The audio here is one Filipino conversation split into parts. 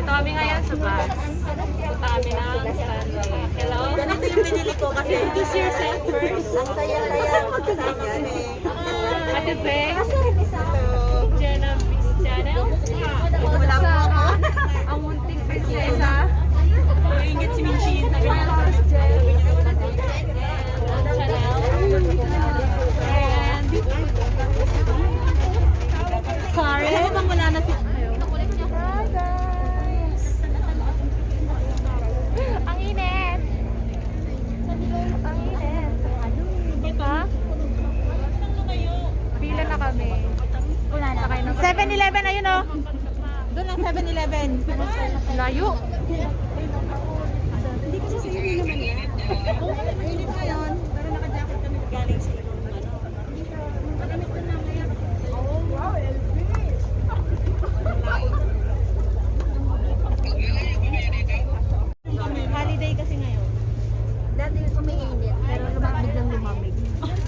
Nandito kami ngayon sa bus. Punta kami ng Stanley. Hello? Ganito yung pinili ko kasi Introduce yourself first. ang saya-saya magkasama eh. Ate Beng. Jenna Channel. Wala po ako. Ang munting prinsesa. Ingit si Minchin. Sabi niya. Karen. Alam mo bang wala na si... Hi guys! Ang init! Ang init! Ha? Pila na kami. 7-Eleven, ayun o. Doon ang 7-Eleven. Layo! Hindi kasi sa iyo naman yan. Mainit ngayon, pero naka-jacket kami galing sa iyo. Magamit ko na ngayon. Oh, wow, LV! Holiday kasi ngayon. Dati umiinit, pero biglang lumamig.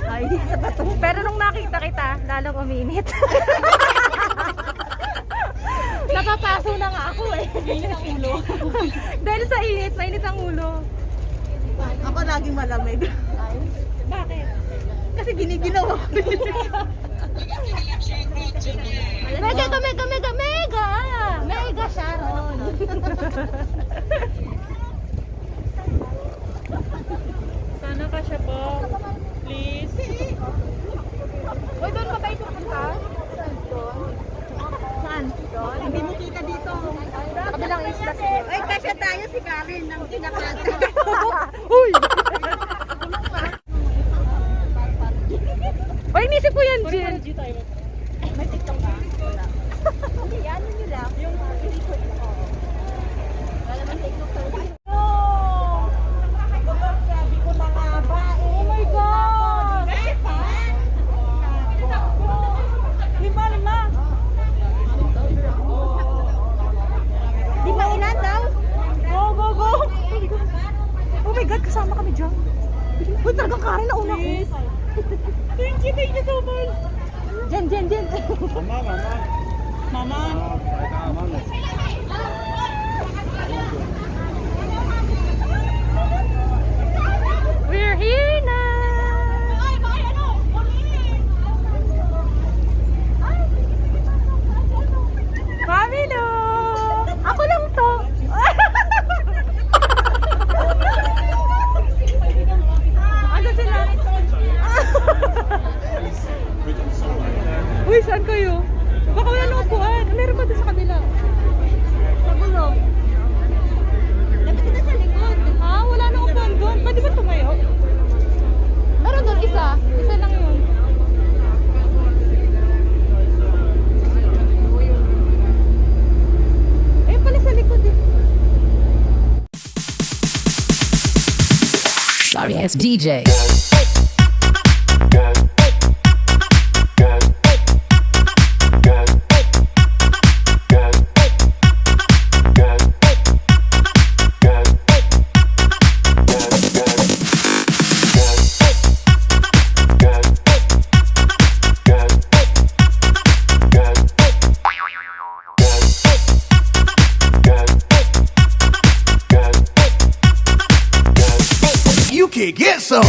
Ay, sa bato. Pero nung nakita kita, lalong uminit. Napapaso na nga ako eh. Mainit ang ulo. Dahil sa init, mainit ang ulo. Ako laging malamig. Bakit? Kasi giniginawa ko. Mega, mega, mega, mega! Mega Sharon! Sana ka siya po. Please. Uy, doon ka ba ipupunta? Saan? Doon? Hindi mo kita dito. Sa kabilang isla siguro. Ay, kasya tayo si Karen ng kinakanta. Uy! Uy, inisip ko yan, Jill. May TikTok ka? Wala. Hindi, ano nyo lang? Yung record ko. Wala naman TikTok sa record. Sabi ko na nga ba eh. Oh my God! Bakit pa? Lima. Di ba ilan daw? Go, go, go! Oh my God, kasama kami dyan. Uy, talagang Karen na una ko. Thank you so much. Jen. Mama. We're here na! Mamilo! Ako lang to! Ano sila? Uy, saan kayo? Baka wala nang upuan. Meron ba doon sa kabila? Sa gulong. Dapat kita sa likod. Ha? Wala nang upuan doon. Pwede ba tumayo? Meron doon isa. Isa lang yun. Ayun pala sa likod eh. Sorry ass DJ. You can get some.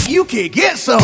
You can get some.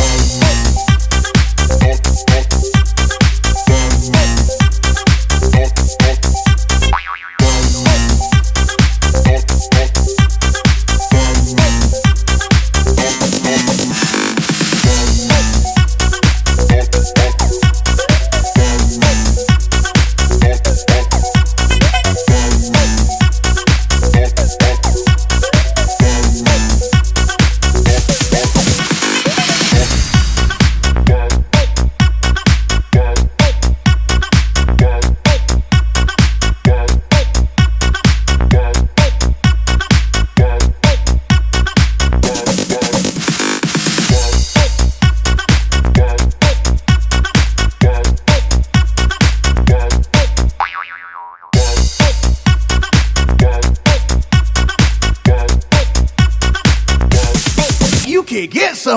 can get some.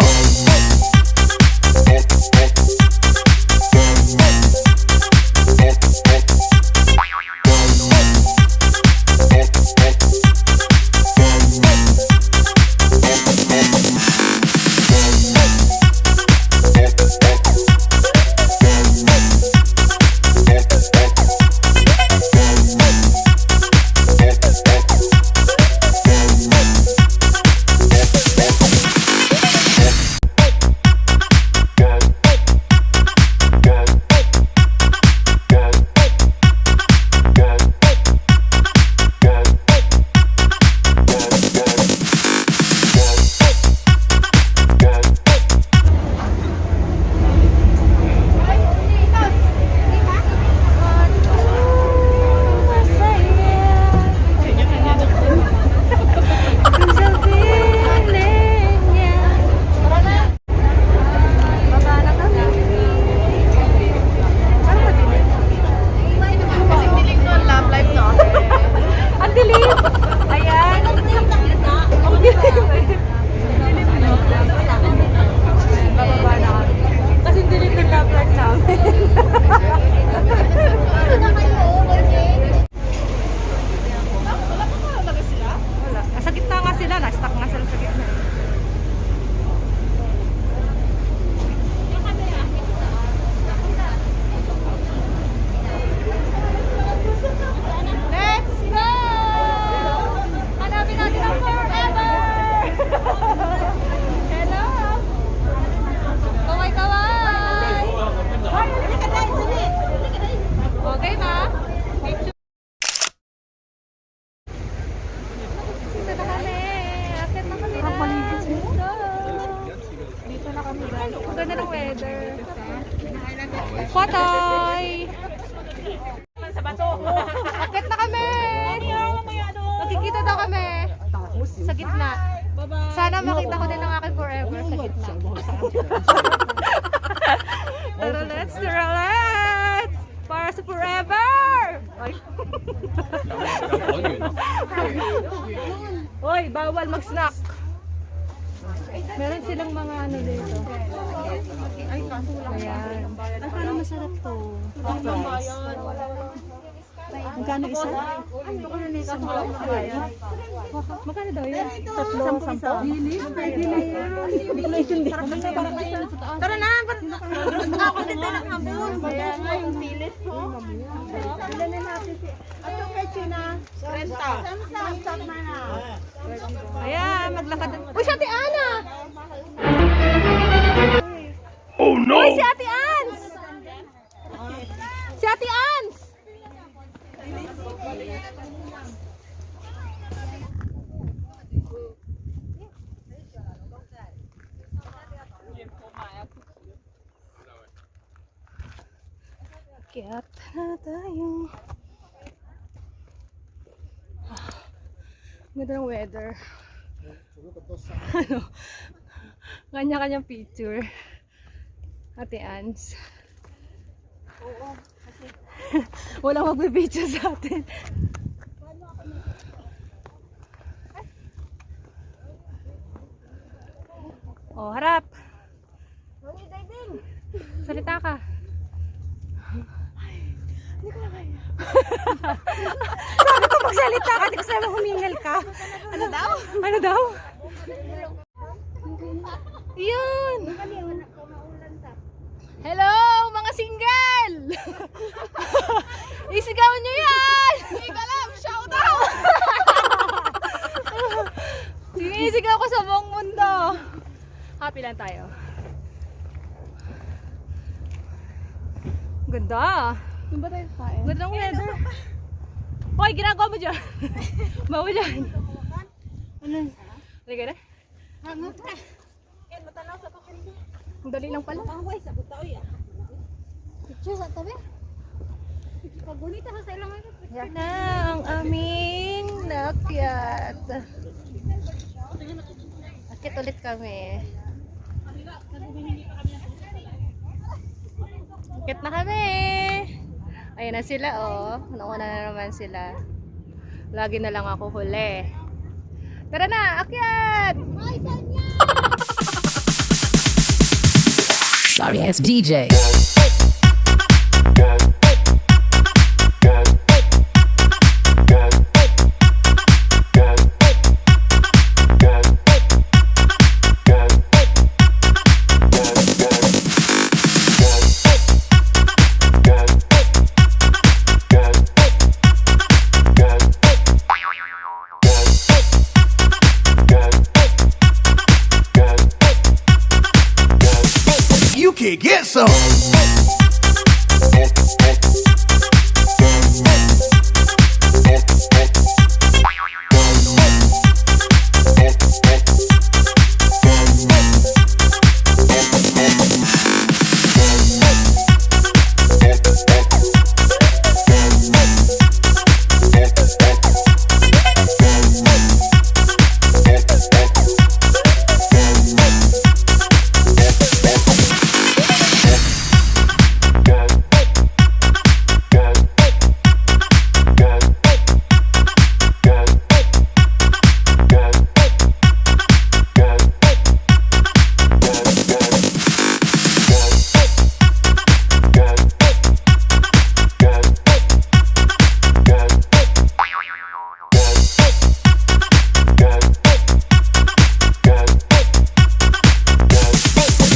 Ang ganda ng weather. Po Toi! Sa bato. Akit na kami! Nakikita daw kami. Sa gitna. Sana makita ko din ang aking forever sa gitna. Tara, let's! Para sa forever! Ay. Hoy, bawal mag-snack. Meron silang mga ano dito. Ay, kaso lang. Ayan. Ay, parang masarap to. Magkano isa? Magkano daw yun? 3, 10. Tara na! Ako din tayo ng hambon. Kaya nga yung pilit ko. Bilhin natin si... Ato kay China. 30. Samsam na na. Ayan, maglakad. Uy, si Ate Ana! Oh no! Uy, si Ate Ans! Si Ate Ans! Kiyat na tayo. Ganda ng weather. Ano? Kanya-kanyang picture. Ate Ans. Oo. Walang magpipicture sa atin. Oh, harap. Salita ka. Hindi ko na kaya. Sabi ko magsalita ka, hindi ko sabi humingal ka. Ano daw? Ano daw? Yun! Hello, mga single! Isigaw nyo yan! Hindi ka lang, shout out! Sinisigaw ko sa buong mundo. Happy lang tayo. Ganda. Saan ba tayo kain? Ganda ng weather. Hoy, ginagawa mo dyan. Bawal dyan. Ano? Liga na? Hangot ka. Yan, matanaw sa papel niya. Ang dali lang pala. Pangway, sabot tao yan. Picture sa tabi. Pagunita sa ilang mga picture. Yan na ang aming nakyat. Akit ulit kami. Akit na kami. Ayan na sila oh. Nauna na naman sila. Lagi na lang ako huli. Tara na, akyat! Ay, saan yan? Sorry ass DJ. You can get some.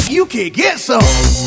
You can get some.